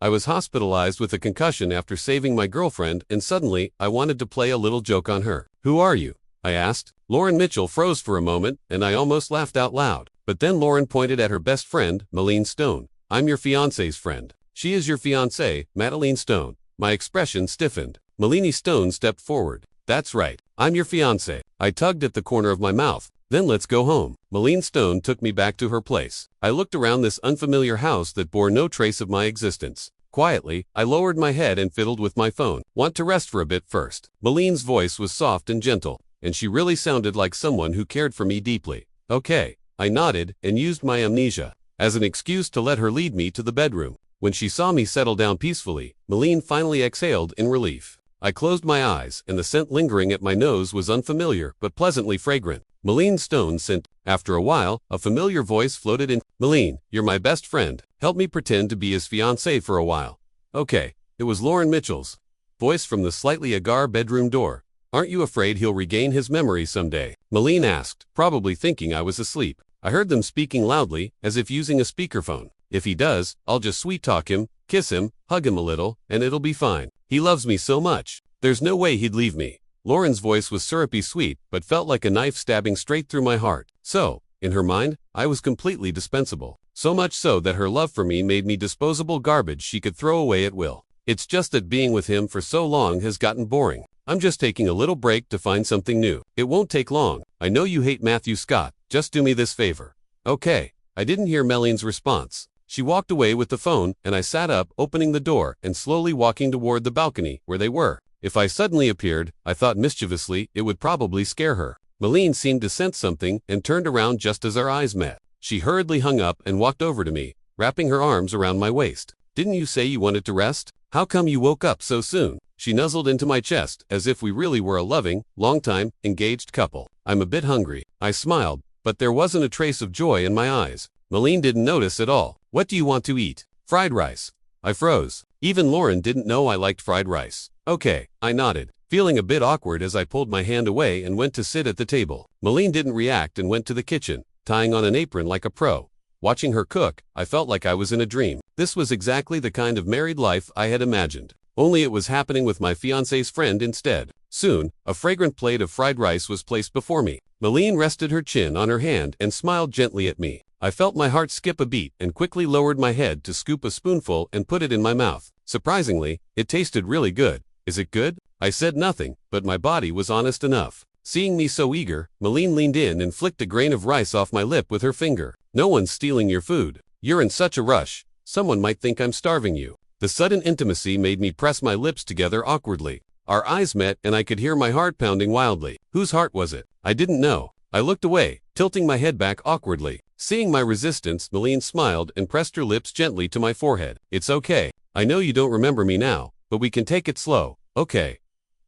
I was hospitalized with a concussion after saving my girlfriend, and suddenly, I wanted to play a little joke on her. "Who are you?" I asked. Lauren Mitchell froze for a moment, and I almost laughed out loud. But then Lauren pointed at her best friend, Madeline Stone. "I'm your fiancé's friend." "She is your fiancée, Madeline Stone." My expression stiffened. Madeline Stone stepped forward. "That's right. I'm your fiancé." I tugged at the corner of my mouth. "Then let's go home." Madeline Stone took me back to her place. I looked around this unfamiliar house that bore no trace of my existence. Quietly, I lowered my head and fiddled with my phone. "Want to rest for a bit first?" Maline's voice was soft and gentle, and she really sounded like someone who cared for me deeply. "Okay." I nodded and used my amnesia as an excuse to let her lead me to the bedroom. When she saw me settle down peacefully, Maline finally exhaled in relief. I closed my eyes, and the scent lingering at my nose was unfamiliar but pleasantly fragrant. Madeline Stone sent. After a while, a familiar voice floated in. "Maline, you're my best friend. Help me pretend to be his fiancée for a while." "Okay." It was Lauren Mitchell's voice from the slightly ajar bedroom door. "Aren't you afraid he'll regain his memory someday?" Maline asked, probably thinking I was asleep. I heard them speaking loudly, as if using a speakerphone. "If he does, I'll just sweet-talk him, kiss him, hug him a little, and it'll be fine. He loves me so much. There's no way he'd leave me." Lauren's voice was syrupy sweet, but felt like a knife stabbing straight through my heart. So, in her mind, I was completely dispensable. So much so that her love for me made me disposable garbage she could throw away at will. It's just that being with him for so long has gotten boring. I'm just taking a little break to find something new. It won't take long. I know you hate Matthew Scott. Just do me this favor. Okay. I didn't hear Meline's response. She walked away with the phone, and I sat up, opening the door, and slowly walking toward the balcony, where they were. If I suddenly appeared, I thought mischievously, it would probably scare her. Maline seemed to sense something, and turned around just as our eyes met. She hurriedly hung up and walked over to me, wrapping her arms around my waist. "Didn't you say you wanted to rest? How come you woke up so soon?" She nuzzled into my chest, as if we really were a loving, long-time, engaged couple. "I'm a bit hungry." I smiled, but there wasn't a trace of joy in my eyes. Maline didn't notice at all. "What do you want to eat?" "Fried rice." I froze. Even Lauren didn't know I liked fried rice. "Okay," I nodded, feeling a bit awkward as I pulled my hand away and went to sit at the table. Maline didn't react and went to the kitchen, tying on an apron like a pro. Watching her cook, I felt like I was in a dream. This was exactly the kind of married life I had imagined. Only it was happening with my fiancé's friend instead. Soon, a fragrant plate of fried rice was placed before me. Maline rested her chin on her hand and smiled gently at me. I felt my heart skip a beat and quickly lowered my head to scoop a spoonful and put it in my mouth. Surprisingly, it tasted really good. "Is it good?" I said nothing, but my body was honest enough. Seeing me so eager, Maline leaned in and flicked a grain of rice off my lip with her finger. "No one's stealing your food. You're in such a rush. Someone might think I'm starving you." The sudden intimacy made me press my lips together awkwardly. Our eyes met and I could hear my heart pounding wildly. Whose heart was it? I didn't know. I looked away, tilting my head back awkwardly. Seeing my resistance, Maline smiled and pressed her lips gently to my forehead. "It's okay. I know you don't remember me now, but we can take it slow, okay?"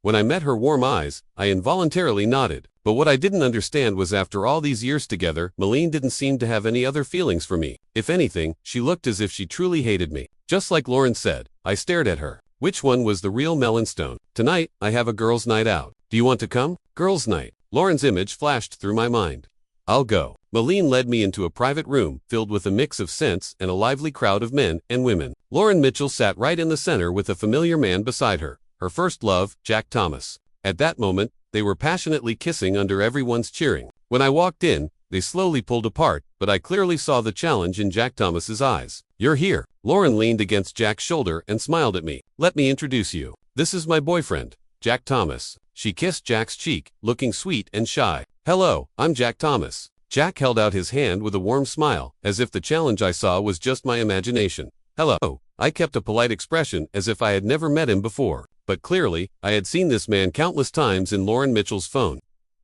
When I met her warm eyes, I involuntarily nodded. But what I didn't understand was after all these years together, Maline didn't seem to have any other feelings for me. If anything, she looked as if she truly hated me. Just like Lauren said, I stared at her. Which one was the real Madeline Stone? "Tonight, I have a girls' night out. Do you want to come?" Girls' night. Lauren's image flashed through my mind. "I'll go." Maline led me into a private room filled with a mix of scents and a lively crowd of men and women. Lauren Mitchell sat right in the center with a familiar man beside her, her first love, Jack Thomas. At that moment, they were passionately kissing under everyone's cheering. When I walked in, they slowly pulled apart, but I clearly saw the challenge in Jack Thomas's eyes. "You're here." Lauren leaned against Jack's shoulder and smiled at me. "Let me introduce you. This is my boyfriend, Jack Thomas." She kissed Jack's cheek, looking sweet and shy. "Hello, I'm Jack Thomas." Jack held out his hand with a warm smile, as if the challenge I saw was just my imagination. "Hello." I kept a polite expression as if I had never met him before. But clearly, I had seen this man countless times in Lauren Mitchell's phone.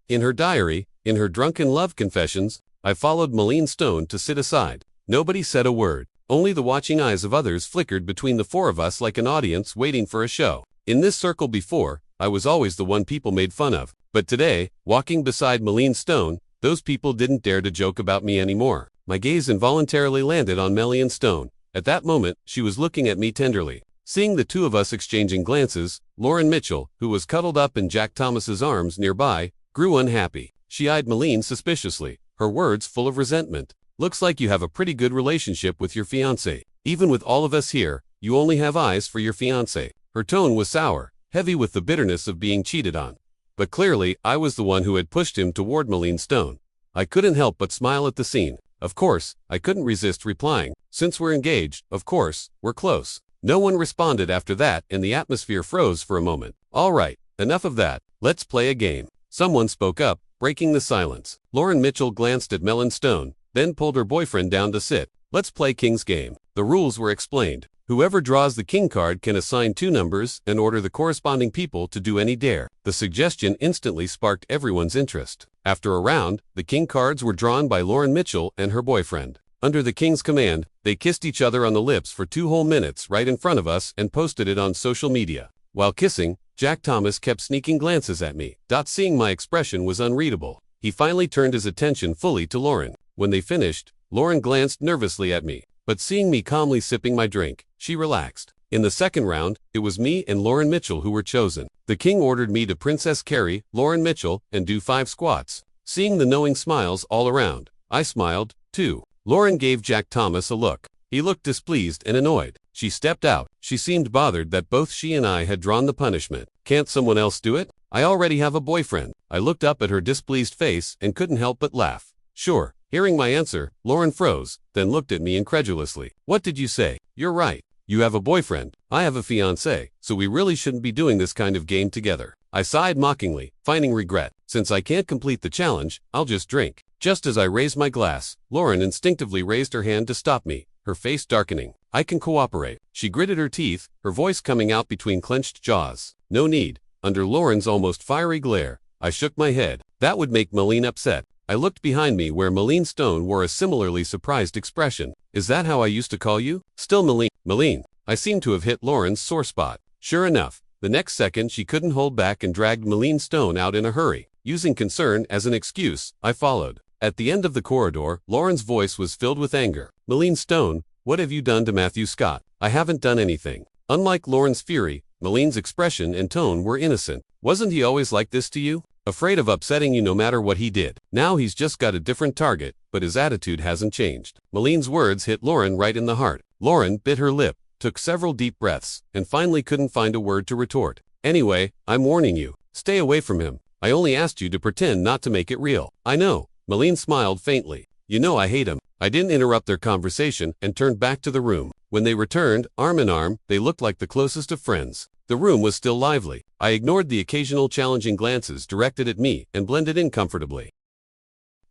In her diary, in her drunken love confessions, I followed Madeline Stone to sit aside. Nobody said a word. Only the watching eyes of others flickered between the four of us like an audience waiting for a show. In this circle before, I was always the one people made fun of. But today, walking beside Madeline Stone, those people didn't dare to joke about me anymore. My gaze involuntarily landed on Madeline Stone. At that moment, she was looking at me tenderly. Seeing the two of us exchanging glances, Lauren Mitchell, who was cuddled up in Jack Thomas's arms nearby, grew unhappy. She eyed Maline suspiciously, her words full of resentment. "Looks like you have a pretty good relationship with your fiancé. Even with all of us here, You only have eyes for your fiancé. Her tone was sour, heavy with the bitterness of being cheated on. But clearly, I was the one who had pushed him toward Malene Stone. I couldn't help but smile at the scene. Of course, I couldn't resist replying. Since we're engaged, of course, we're close. No one responded after that, and the atmosphere froze for a moment. All right, enough of that. Let's play a game. Someone spoke up, breaking the silence. Lauren Mitchell glanced at Malene Stone, then pulled her boyfriend down to sit. Let's play King's game. The rules were explained. Whoever draws the king card can assign 2 numbers and order the corresponding people to do any dare. The suggestion instantly sparked everyone's interest. After a round, the king cards were drawn by Lauren Mitchell and her boyfriend. Under the king's command, they kissed each other on the lips for 2 whole minutes right in front of us and posted it on social media. While kissing, Jack Thomas kept sneaking glances at me. Seeing my expression was unreadable. He finally turned his attention fully to Lauren. When they finished, Lauren glanced nervously at me. But seeing me calmly sipping my drink, she relaxed. In the second round, it was me and Lauren Mitchell who were chosen. The king ordered me to Princess Carrie, Lauren Mitchell, and do 5 squats. Seeing the knowing smiles all around, I smiled, too. Lauren gave Jack Thomas a look. He looked displeased and annoyed. She stepped out. She seemed bothered that both she and I had drawn the punishment. Can't someone else do it? I already have a boyfriend. I looked up at her displeased face and couldn't help but laugh. Sure. Hearing my answer, Lauren froze, then looked at me incredulously. What did you say? You're right. You have a boyfriend. I have a fiancé, so we really shouldn't be doing this kind of game together. I sighed mockingly, finding regret. Since I can't complete the challenge, I'll just drink. Just as I raised my glass, Lauren instinctively raised her hand to stop me, her face darkening. I can cooperate. She gritted her teeth, her voice coming out between clenched jaws. No need. Under Lauren's almost fiery glare, I shook my head. That would make Malene upset. I looked behind me where Malene Stone wore a similarly surprised expression. Is that how I used to call you? Still Malene. Malene. I seemed to have hit Lauren's sore spot. Sure enough, the next second she couldn't hold back and dragged Malene Stone out in a hurry. Using concern as an excuse, I followed. At the end of the corridor, Lauren's voice was filled with anger. Malene Stone, what have you done to Matthew Scott? I haven't done anything. Unlike Lauren's fury, Malene's expression and tone were innocent. Wasn't he always like this to you? Afraid of upsetting you no matter what he did. Now he's just got a different target, but his attitude hasn't changed. Malene's words hit Lauren right in the heart. Lauren bit her lip, took several deep breaths, and finally couldn't find a word to retort. Anyway, I'm warning you. Stay away from him. I only asked you to pretend not to make it real. I know. Malene smiled faintly. You know I hate him. I didn't interrupt their conversation and turned back to the room. When they returned, arm in arm, they looked like the closest of friends. The room was still lively. I ignored the occasional challenging glances directed at me and blended in comfortably.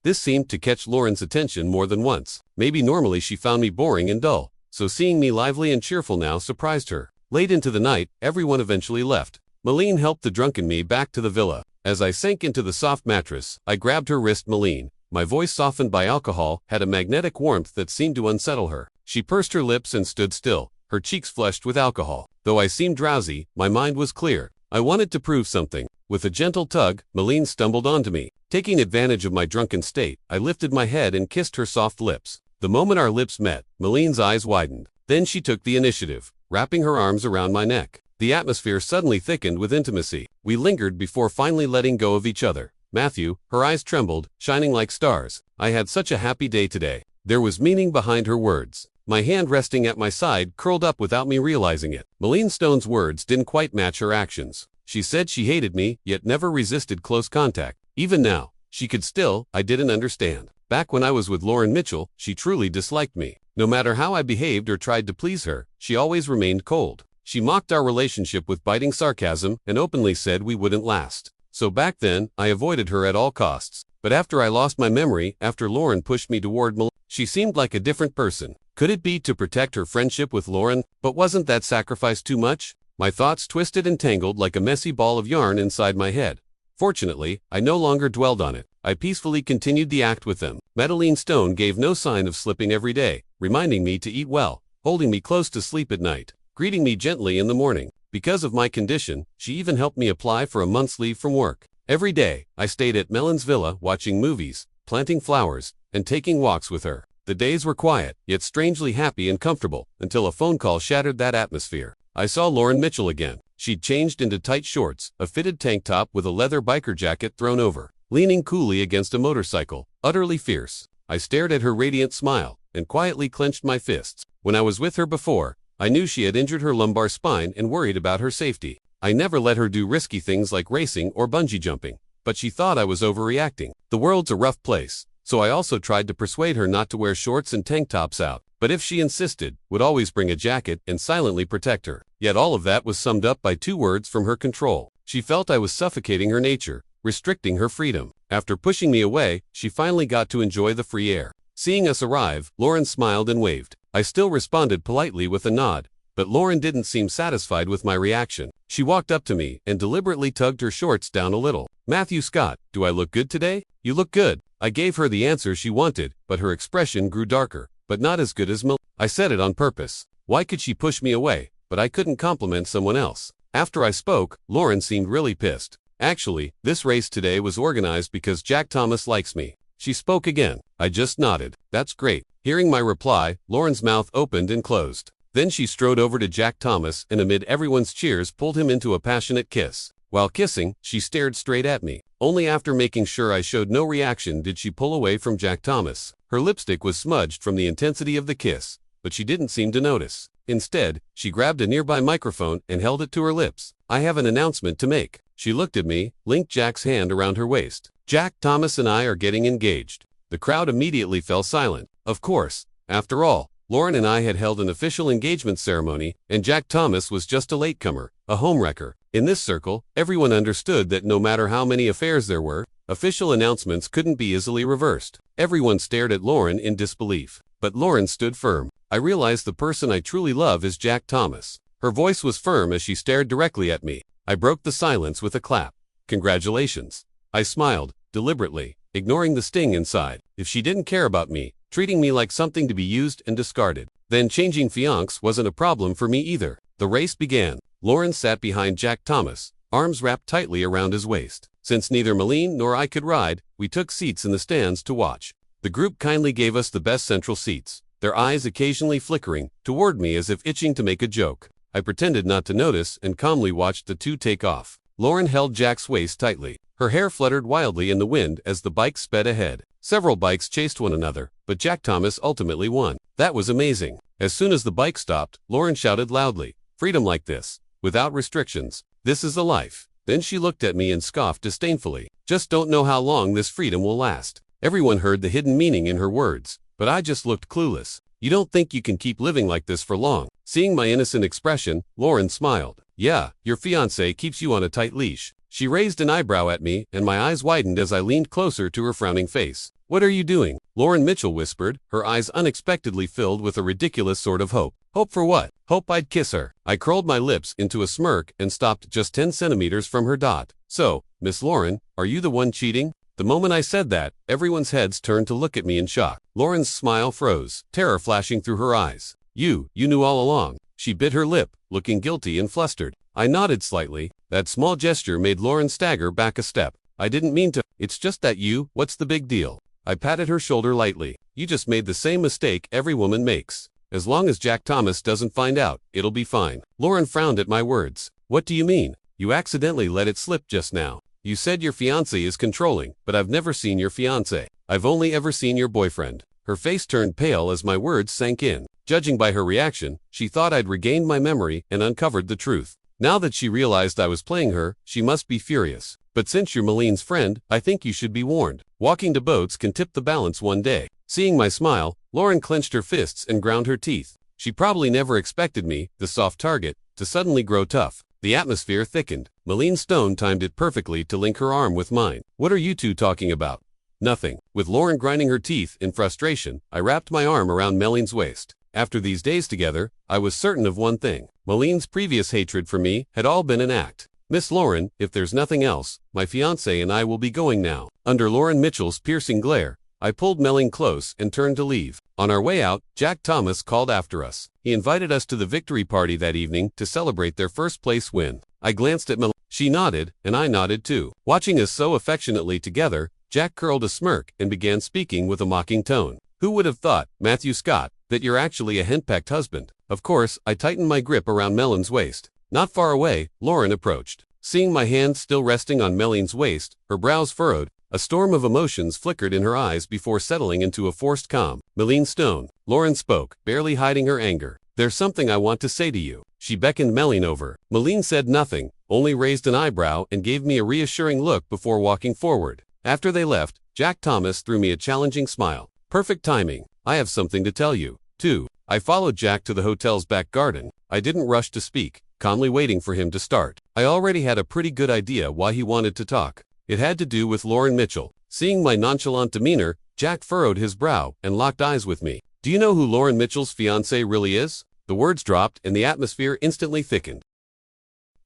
This seemed to catch Lauren's attention more than once. Maybe normally she found me boring and dull, so seeing me lively and cheerful now surprised her. Late into the night, everyone eventually left. Malene helped the drunken me back to the villa. As I sank into the soft mattress, I grabbed her wrist. Malene, my voice softened by alcohol, had a magnetic warmth that seemed to unsettle her. She pursed her lips and stood still, her cheeks flushed with alcohol. Though I seemed drowsy, my mind was clear. I wanted to prove something. With a gentle tug, Malene stumbled onto me. Taking advantage of my drunken state, I lifted my head and kissed her soft lips. The moment our lips met, Malene's eyes widened. Then she took the initiative, wrapping her arms around my neck. The atmosphere suddenly thickened with intimacy. We lingered before finally letting go of each other. Matthew, her eyes trembled, shining like stars. I had such a happy day today. There was meaning behind her words. My hand resting at my side curled up without me realizing it. Malene Stone's words didn't quite match her actions. She said she hated me, yet never resisted close contact. Even now, she could still. I didn't understand. Back when I was with Lauren Mitchell, she truly disliked me. No matter how I behaved or tried to please her, she always remained cold. She mocked our relationship with biting sarcasm and openly said we wouldn't last. So back then, I avoided her at all costs. But after I lost my memory, after Lauren pushed me toward Malene, she seemed like a different person. Could it be to protect her friendship with Lauren? But wasn't that sacrifice too much? My thoughts twisted and tangled like a messy ball of yarn inside my head. Fortunately, I no longer dwelled on it. I peacefully continued the act with them. Malene Stone gave no sign of slipping every day, reminding me to eat well, holding me close to sleep at night, greeting me gently in the morning. Because of my condition, she even helped me apply for a month's leave from work. Every day, I stayed at Malene's villa watching movies, planting flowers, and taking walks with her. The days were quiet, yet strangely happy and comfortable, until a phone call shattered that atmosphere. I saw Lauren Mitchell again. She'd changed into tight shorts, a fitted tank top with a leather biker jacket thrown over, leaning coolly against a motorcycle, utterly fierce. I stared at her radiant smile, and quietly clenched my fists. When I was with her before, I knew she had injured her lumbar spine and worried about her safety. I never let her do risky things like racing or bungee jumping, but she thought I was overreacting. The world's a rough place, so I also tried to persuade her not to wear shorts and tank tops out, but if she insisted, would always bring a jacket and silently protect her. Yet all of that was summed up by 2 words from her control. She felt I was suffocating her nature, restricting her freedom. After pushing me away, she finally got to enjoy the free air. Seeing us arrive, Lauren smiled and waved. I still responded politely with a nod, but Lauren didn't seem satisfied with my reaction. She walked up to me and deliberately tugged her shorts down a little. "Matthew Scott, do I look good today?" "You look good." I gave her the answer she wanted, but her expression grew darker. "But not as good as Mel." I said it on purpose. Why could she push me away, but I couldn't compliment someone else? After I spoke, Lauren seemed really pissed. "Actually, this race today was organized because Jack Thomas likes me." She spoke again. I just nodded. "That's great." Hearing my reply, Lauren's mouth opened and closed. Then she strode over to Jack Thomas and amid everyone's cheers pulled him into a passionate kiss. While kissing, she stared straight at me. Only after making sure I showed no reaction did she pull away from Jack Thomas. Her lipstick was smudged from the intensity of the kiss, but she didn't seem to notice. Instead, she grabbed a nearby microphone and held it to her lips. "I have an announcement to make." She looked at me, linked Jack's hand around her waist. "Jack Thomas and I are getting engaged." The crowd immediately fell silent. Of course, after all, Lauren and I had held an official engagement ceremony, and Jack Thomas was just a latecomer, a homewrecker. In this circle, everyone understood that no matter how many affairs there were, official announcements couldn't be easily reversed. Everyone stared at Lauren in disbelief. But Lauren stood firm. "I realize the person I truly love is Jack Thomas." Her voice was firm as she stared directly at me. I broke the silence with a clap. "Congratulations." I smiled, deliberately, ignoring the sting inside. If she didn't care about me, treating me like something to be used and discarded, then changing fiancé wasn't a problem for me either. The race began. Lauren sat behind Jack Thomas, arms wrapped tightly around his waist. Since neither Malene nor I could ride, we took seats in the stands to watch. The group kindly gave us the best central seats, their eyes occasionally flickering toward me as if itching to make a joke. I pretended not to notice and calmly watched the 2 take off. Lauren held Jack's waist tightly. Her hair fluttered wildly in the wind as the bikes sped ahead. Several bikes chased one another, but Jack Thomas ultimately won. That was amazing. As soon as the bike stopped, Lauren shouted loudly, "Freedom like this, without restrictions. This is the life." Then she looked at me and scoffed disdainfully. "Just don't know how long this freedom will last." Everyone heard the hidden meaning in her words, but I just looked clueless. "You don't think you can keep living like this for long?" Seeing my innocent expression, Lauren smiled. "Yeah, your fiancé keeps you on a tight leash." She raised an eyebrow at me, and my eyes widened as I leaned closer to her frowning face. "What are you doing?" Lauren Mitchell whispered, her eyes unexpectedly filled with a ridiculous sort of hope. "Hope for what?" "Hope I'd kiss her." I curled my lips into a smirk and stopped just 10 centimeters from her dot. "So, Miss Lauren, are you the one cheating?" The moment I said that, everyone's heads turned to look at me in shock. Lauren's smile froze, terror flashing through her eyes. You knew all along." She bit her lip, looking guilty and flustered. I nodded slightly. That small gesture made Lauren stagger back a step. "I didn't mean to." "It's just that what's the big deal?" I patted her shoulder lightly. "You just made the same mistake every woman makes. As long as Jack Thomas doesn't find out, it'll be fine." Lauren frowned at my words. "What do you mean? You accidentally let it slip just now. You said your fiancé is controlling, but I've never seen your fiancé. I've only ever seen your boyfriend." Her face turned pale as my words sank in. Judging by her reaction, she thought I'd regained my memory and uncovered the truth. Now that she realized I was playing her, she must be furious. "But since you're Malene's friend, I think you should be warned. Walking to boats can tip the balance one day." Seeing my smile, Lauren clenched her fists and ground her teeth. She probably never expected me, the soft target, to suddenly grow tough. The atmosphere thickened. Malene Stone timed it perfectly to link her arm with mine. "What are you two talking about?" "Nothing." With Lauren grinding her teeth in frustration, I wrapped my arm around Malene's waist. After these days together, I was certain of one thing. Malene's previous hatred for me had all been an act. "Miss Lauren, if there's nothing else, my fiancé and I will be going now." Under Lauren Mitchell's piercing glare, I pulled Malene close and turned to leave. On our way out, Jack Thomas called after us. He invited us to the victory party that evening to celebrate their first-place win. I glanced at Malene. She nodded, and I nodded too. Watching us so affectionately together, Jack curled a smirk and began speaking with a mocking tone. "Who would have thought, Matthew Scott, that you're actually a henpecked husband?" Of course, I tightened my grip around Melene's waist. Not far away, Lauren approached. Seeing my hand still resting on Melene's waist, her brows furrowed. A storm of emotions flickered in her eyes before settling into a forced calm. "Malene Stone," Lauren spoke, barely hiding her anger. There's something I want to say to you. She beckoned Melanie over. Melanie said nothing, only raised an eyebrow and gave me a reassuring look before walking forward. After they left, Jack Thomas threw me a challenging smile. Perfect timing. I have something to tell you, too. I followed Jack to the hotel's back garden. I didn't rush to speak, calmly waiting for him to start. I already had a pretty good idea why he wanted to talk. It had to do with Lauren Mitchell. Seeing my nonchalant demeanor, Jack furrowed his brow and locked eyes with me. Do you know who Lauren Mitchell's fiancé really is? The words dropped and the atmosphere instantly thickened.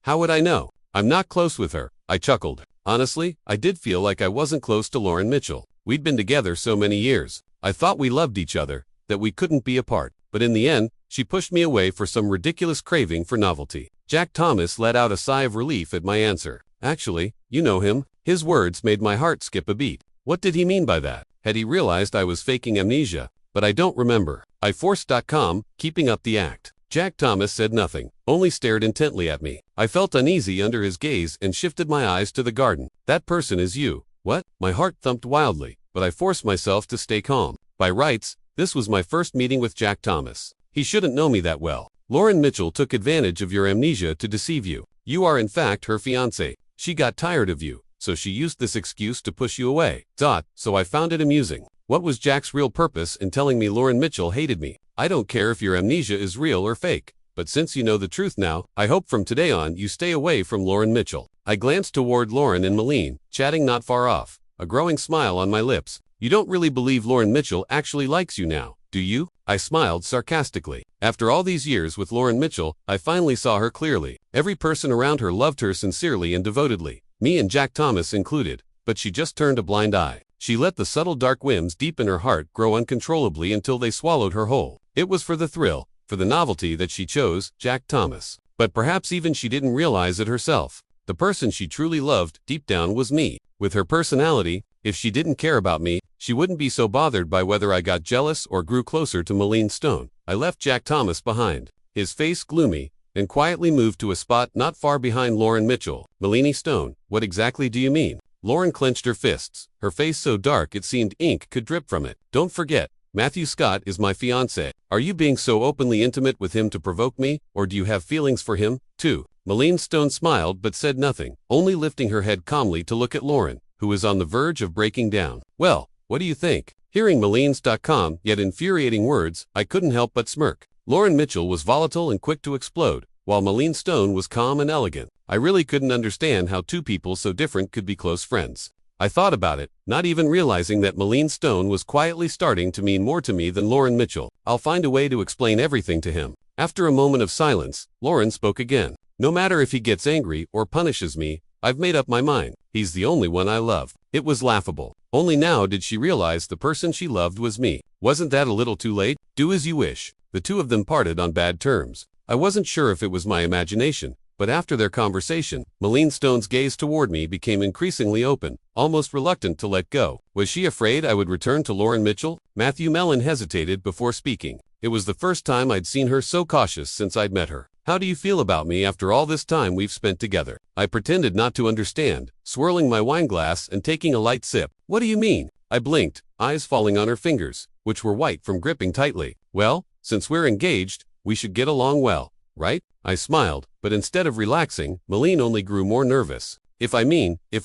How would I know? I'm not close with her, I chuckled. Honestly, I did feel like I wasn't close to Lauren Mitchell. We'd been together so many years. I thought we loved each other, that we couldn't be apart. But in the end, she pushed me away for some ridiculous craving for novelty. Jack Thomas let out a sigh of relief at my answer. Actually, you know him. His words made my heart skip a beat. What did he mean by that? Had he realized I was faking amnesia? But I don't remember. I forced.com, keeping up the act. Jack Thomas said nothing, only stared intently at me. I felt uneasy under his gaze and shifted my eyes to the garden. That person is you. What? My heart thumped wildly, but I forced myself to stay calm. By rights, this was my first meeting with Jack Thomas. He shouldn't know me that well. Lauren Mitchell took advantage of your amnesia to deceive you. You are in fact her fiancé. She got tired of you, so she used this excuse to push you away. So I found it amusing. What was Jack's real purpose in telling me Lauren Mitchell hated me? I don't care if your amnesia is real or fake, but since you know the truth now, I hope from today on you stay away from Lauren Mitchell. I glanced toward Lauren and Melanie, chatting not far off, a growing smile on my lips. You don't really believe Lauren Mitchell actually likes you now, do you? I smiled sarcastically. After all these years with Lauren Mitchell, I finally saw her clearly. Every person around her loved her sincerely and devotedly, me and Jack Thomas included, but she just turned a blind eye. She let the subtle dark whims deep in her heart grow uncontrollably until they swallowed her whole. It was for the thrill, for the novelty that she chose Jack Thomas. But perhaps even she didn't realize it herself. The person she truly loved deep down was me. With her personality, if she didn't care about me, she wouldn't be so bothered by whether I got jealous or grew closer to Melanie Stone. I left Jack Thomas behind, his face gloomy, and quietly moved to a spot not far behind Lauren Mitchell. Melanie Stone, what exactly do you mean? Lauren clenched her fists, her face so dark it seemed ink could drip from it. Don't forget, Matthew Scott is my fiancé. Are you being so openly intimate with him to provoke me, or do you have feelings for him, too? Melanie Stone smiled but said nothing, only lifting her head calmly to look at Lauren, who was on the verge of breaking down. Well, what do you think? Hearing Melanie.com yet infuriating words, I couldn't help but smirk. Lauren Mitchell was volatile and quick to explode, while Melanie Stone was calm and elegant. I really couldn't understand how two people so different could be close friends. I thought about it, not even realizing that Melanie Stone was quietly starting to mean more to me than Lauren Mitchell. I'll find a way to explain everything to him. After a moment of silence, Lauren spoke again. No matter if he gets angry or punishes me, I've made up my mind. He's the only one I love. It was laughable. Only now did she realize the person she loved was me. Wasn't that a little too late? Do as you wish. The two of them parted on bad terms. I wasn't sure if it was my imagination, but after their conversation, Melanie Stone's gaze toward me became increasingly open, almost reluctant to let go. Was she afraid I would return to Lauren Mitchell? Matthew Mellon hesitated before speaking. It was the first time I'd seen her so cautious since I'd met her. How do you feel about me after all this time we've spent together? I pretended not to understand, swirling my wine glass and taking a light sip. What do you mean? I blinked, eyes falling on her fingers, which were white from gripping tightly. Well, since we're engaged, we should get along well, right? I smiled, but instead of relaxing, Melanie only grew more nervous. If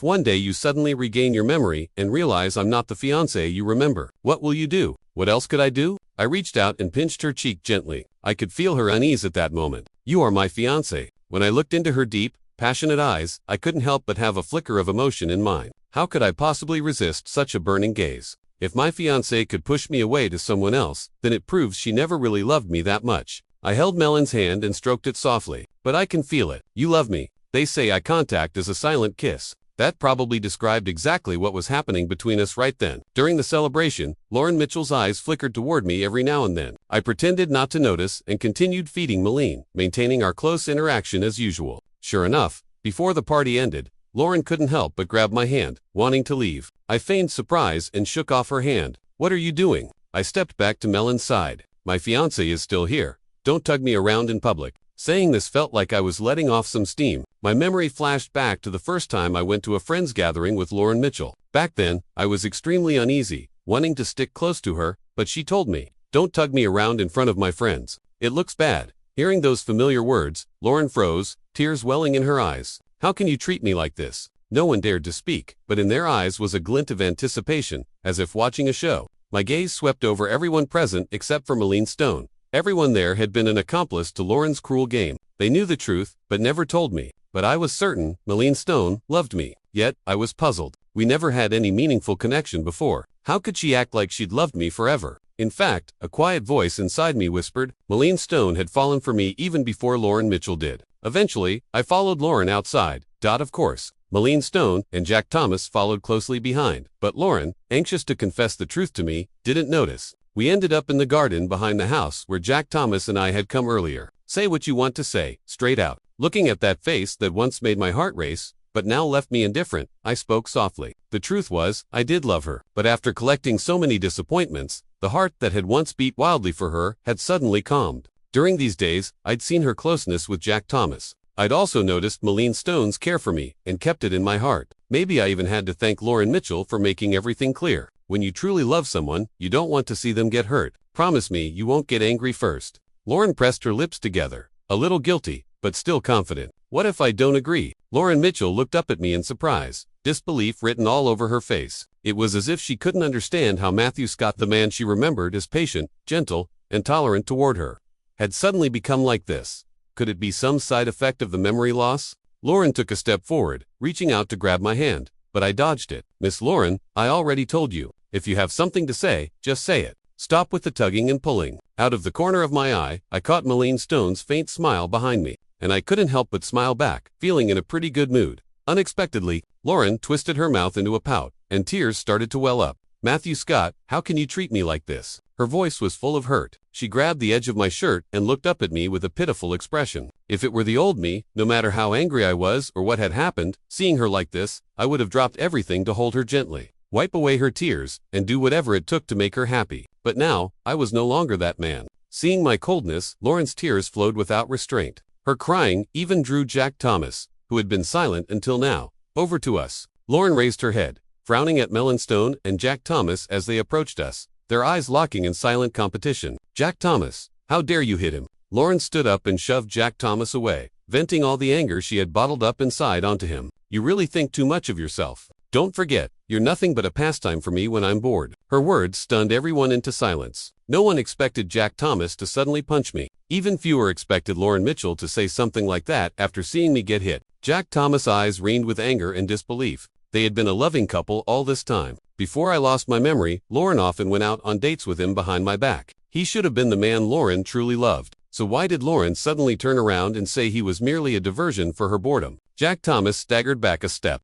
one day you suddenly regain your memory and realize I'm not the fiancé you remember, what will you do? What else could I do? I reached out and pinched her cheek gently. I could feel her unease at that moment. You are my fiancé. When I looked into her deep, passionate eyes, I couldn't help but have a flicker of emotion in mine. How could I possibly resist such a burning gaze? If my fiancé could push me away to someone else, then it proves she never really loved me that much. I held Melon's hand and stroked it softly. But I can feel it. You love me. They say eye contact is a silent kiss. That probably described exactly what was happening between us right then. During the celebration, Lauren Mitchell's eyes flickered toward me every now and then. I pretended not to notice and continued feeding Melanie, maintaining our close interaction as usual. Sure enough, before the party ended, Lauren couldn't help but grab my hand, wanting to leave. I feigned surprise and shook off her hand. What are you doing? I stepped back to Melon's side. My fiancé is still here. Don't tug me around in public. Saying this felt like I was letting off some steam. My memory flashed back to the first time I went to a friend's gathering with Lauren Mitchell. Back then, I was extremely uneasy, wanting to stick close to her, but she told me, don't tug me around in front of my friends. It looks bad. Hearing those familiar words, Lauren froze, tears welling in her eyes. How can you treat me like this? No one dared to speak, but in their eyes was a glint of anticipation, as if watching a show. My gaze swept over everyone present except for Malene Stone. Everyone there had been an accomplice to Lauren's cruel game. They knew the truth, but never told me. But I was certain Malene Stone loved me. Yet, I was puzzled. We never had any meaningful connection before. How could she act like she'd loved me forever? In fact, a quiet voice inside me whispered, Malene Stone had fallen for me even before Lauren Mitchell did. Eventually, I followed Lauren outside. Of course. Malene Stone and Jack Thomas followed closely behind. But Lauren, anxious to confess the truth to me, didn't notice. We ended up in the garden behind the house where Jack Thomas and I had come earlier. Say what you want to say, straight out. Looking at that face that once made my heart race, but now left me indifferent, I spoke softly. The truth was, I did love her. But after collecting so many disappointments, the heart that had once beat wildly for her had suddenly calmed. During these days, I'd seen her closeness with Jack Thomas. I'd also noticed Malene Stone's care for me, and kept it in my heart. Maybe I even had to thank Lauren Mitchell for making everything clear. When you truly love someone, you don't want to see them get hurt. Promise me you won't get angry first. Lauren pressed her lips together, a little guilty, but still confident. What if I don't agree? Lauren Mitchell looked up at me in surprise, disbelief written all over her face. It was as if she couldn't understand how Matthew Scott, the man she remembered as patient, gentle, and tolerant toward her, had suddenly become like this. Could it be some side effect of the memory loss? Lauren took a step forward, reaching out to grab my hand, but I dodged it. Miss Lauren, I already told you. If you have something to say, just say it. Stop with the tugging and pulling. Out of the corner of my eye, I caught Malene Stone's faint smile behind me, and I couldn't help but smile back, feeling in a pretty good mood. Unexpectedly, Lauren twisted her mouth into a pout, and tears started to well up. Matthew Scott, how can you treat me like this? Her voice was full of hurt. She grabbed the edge of my shirt and looked up at me with a pitiful expression. If it were the old me, no matter how angry I was or what had happened, seeing her like this, I would have dropped everything to hold her gently, wipe away her tears, and do whatever it took to make her happy. But now, I was no longer that man. Seeing my coldness, Lauren's tears flowed without restraint. Her crying even drew Jack Thomas, who had been silent until now, over to us. Lauren raised her head, frowning at Malene Stone and Jack Thomas as they approached us, their eyes locking in silent competition. Jack Thomas, how dare you hit him? Lauren stood up and shoved Jack Thomas away, venting all the anger she had bottled up inside onto him. You really think too much of yourself. Don't forget, you're nothing but a pastime for me when I'm bored. Her words stunned everyone into silence. No one expected Jack Thomas to suddenly punch me. Even fewer expected Lauren Mitchell to say something like that after seeing me get hit. Jack Thomas' eyes rained with anger and disbelief. They had been a loving couple all this time. Before I lost my memory, Lauren often went out on dates with him behind my back. He should have been the man Lauren truly loved. So why did Lauren suddenly turn around and say he was merely a diversion for her boredom? Jack Thomas staggered back a step.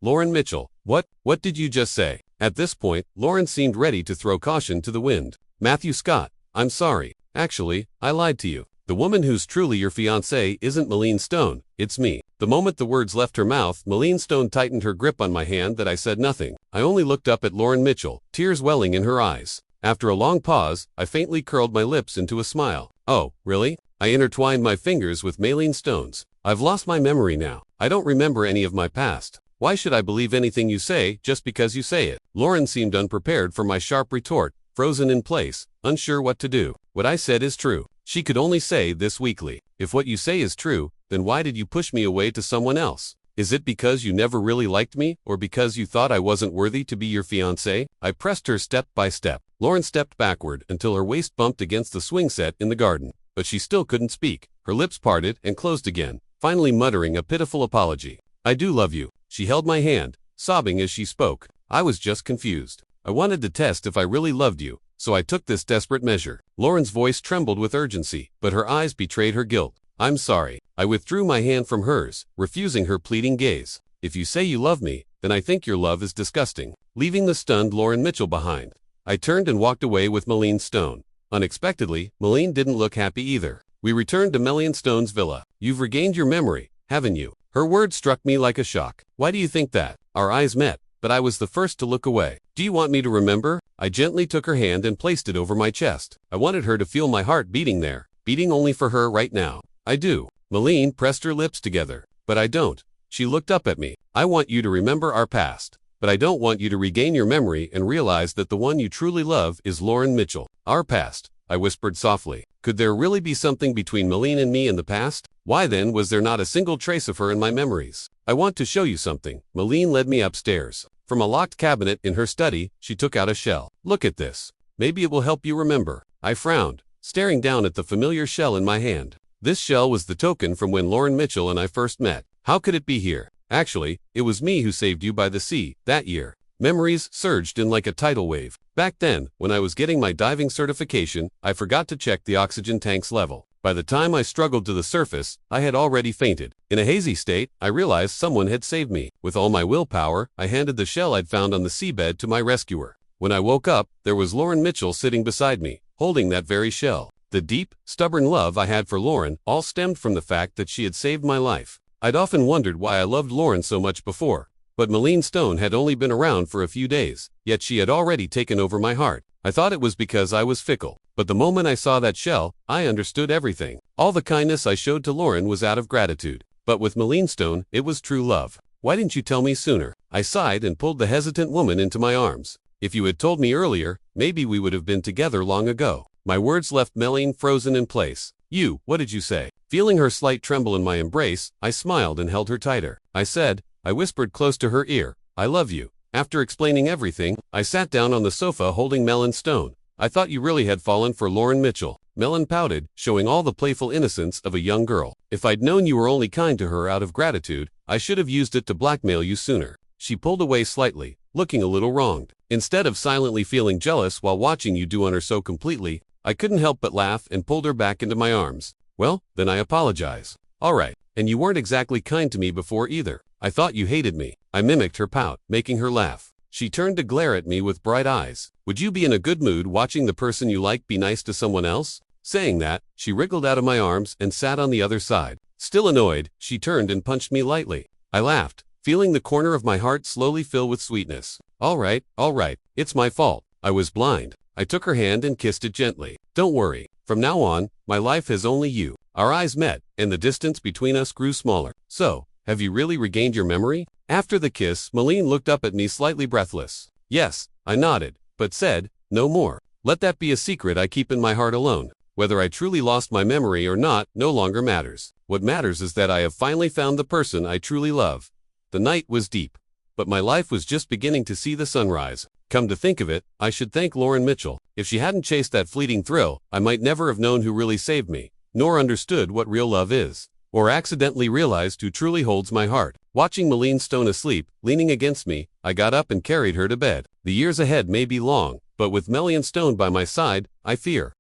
Lauren Mitchell, what did you just say? At this point, Lauren seemed ready to throw caution to the wind. Matthew Scott, I'm sorry. Actually, I lied to you. The woman who's truly your fiancée isn't Malene Stone, it's me. The moment the words left her mouth, Malene Stone tightened her grip on my hand that I said nothing. I only looked up at Lauren Mitchell, tears welling in her eyes. After a long pause, I faintly curled my lips into a smile. Oh, really? I intertwined my fingers with Malene Stone's. I've lost my memory now. I don't remember any of my past. Why should I believe anything you say just because you say it? Lauren seemed unprepared for my sharp retort, frozen in place, unsure what to do. What I said is true. She could only say this weakly. If what you say is true, then why did you push me away to someone else? Is it because you never really liked me, or because you thought I wasn't worthy to be your fiancé? I pressed her step by step. Lauren stepped backward until her waist bumped against the swing set in the garden, but she still couldn't speak. Her lips parted and closed again, finally muttering a pitiful apology. I do love you. She held my hand, sobbing as she spoke. I was just confused. I wanted to test if I really loved you, so I took this desperate measure. Lauren's voice trembled with urgency, but her eyes betrayed her guilt. I'm sorry. I withdrew my hand from hers, refusing her pleading gaze. If you say you love me, then I think your love is disgusting. Leaving the stunned Lauren Mitchell behind, I turned and walked away with Malene Stone. Unexpectedly, Malene didn't look happy either. We returned to Malene Stone's villa. You've regained your memory, haven't you? Her words struck me like a shock. Why do you think that? Our eyes met, but I was the first to look away. Do you want me to remember? I gently took her hand and placed it over my chest. I wanted her to feel my heart beating there, beating only for her right now. I do. Malene pressed her lips together. But I don't. She looked up at me. I want you to remember our past. But I don't want you to regain your memory and realize that the one you truly love is Lauren Mitchell. Our past, I whispered softly. Could there really be something between Meline and me in the past? Why then was there not a single trace of her in my memories? I want to show you something. Meline led me upstairs. From a locked cabinet in her study, she took out a shell. Look at this. Maybe it will help you remember. I frowned, staring down at the familiar shell in my hand. This shell was the token from when Lauren Mitchell and I first met. How could it be here? Actually, it was me who saved you by the sea, that year. Memories surged in like a tidal wave. Back then, when I was getting my diving certification, I forgot to check the oxygen tank's level. By the time I struggled to the surface, I had already fainted. In a hazy state, I realized someone had saved me. With all my willpower, I handed the shell I'd found on the seabed to my rescuer. When I woke up, there was Lauren Mitchell sitting beside me, holding that very shell. The deep, stubborn love I had for Lauren all stemmed from the fact that she had saved my life. I'd often wondered why I loved Lauren so much before, but Meline Stone had only been around for a few days, yet she had already taken over my heart. I thought it was because I was fickle, but the moment I saw that shell, I understood everything. All the kindness I showed to Lauren was out of gratitude, but with Meline Stone, it was true love. Why didn't you tell me sooner? I sighed and pulled the hesitant woman into my arms. If you had told me earlier, maybe we would have been together long ago. My words left Meline frozen in place. What did you say? Feeling her slight tremble in my embrace, I smiled and held her tighter. I whispered close to her ear, I love you. After explaining everything, I sat down on the sofa holding Meline Stone. I thought you really had fallen for Lauren Mitchell. Meline pouted, showing all the playful innocence of a young girl. If I'd known you were only kind to her out of gratitude, I should have used it to blackmail you sooner. She pulled away slightly, looking a little wronged. Instead of silently feeling jealous while watching you do on her so completely, I couldn't help but laugh and pulled her back into my arms. Well, then I apologize. All right, and you weren't exactly kind to me before either. I thought you hated me. I mimicked her pout, making her laugh. She turned to glare at me with bright eyes. Would you be in a good mood watching the person you like be nice to someone else? Saying that, she wriggled out of my arms and sat on the other side. Still annoyed, she turned and punched me lightly. I laughed, feeling the corner of my heart slowly fill with sweetness. All right, it's my fault. I was blind. I took her hand and kissed it gently. Don't worry. From now on, my life has only you. Our eyes met, and the distance between us grew smaller. So, have you really regained your memory? After the kiss, Meline looked up at me slightly breathless. Yes, I nodded, but said, no more. Let that be a secret I keep in my heart alone. Whether I truly lost my memory or not no longer matters. What matters is that I have finally found the person I truly love. The night was deep, but my life was just beginning to see the sunrise. Come to think of it, I should thank Lauren Mitchell. If she hadn't chased that fleeting thrill, I might never have known who really saved me, nor understood what real love is, or accidentally realized who truly holds my heart. Watching Meline Stone asleep, leaning against me, I got up and carried her to bed. The years ahead may be long, but with Meline Stone by my side, I fear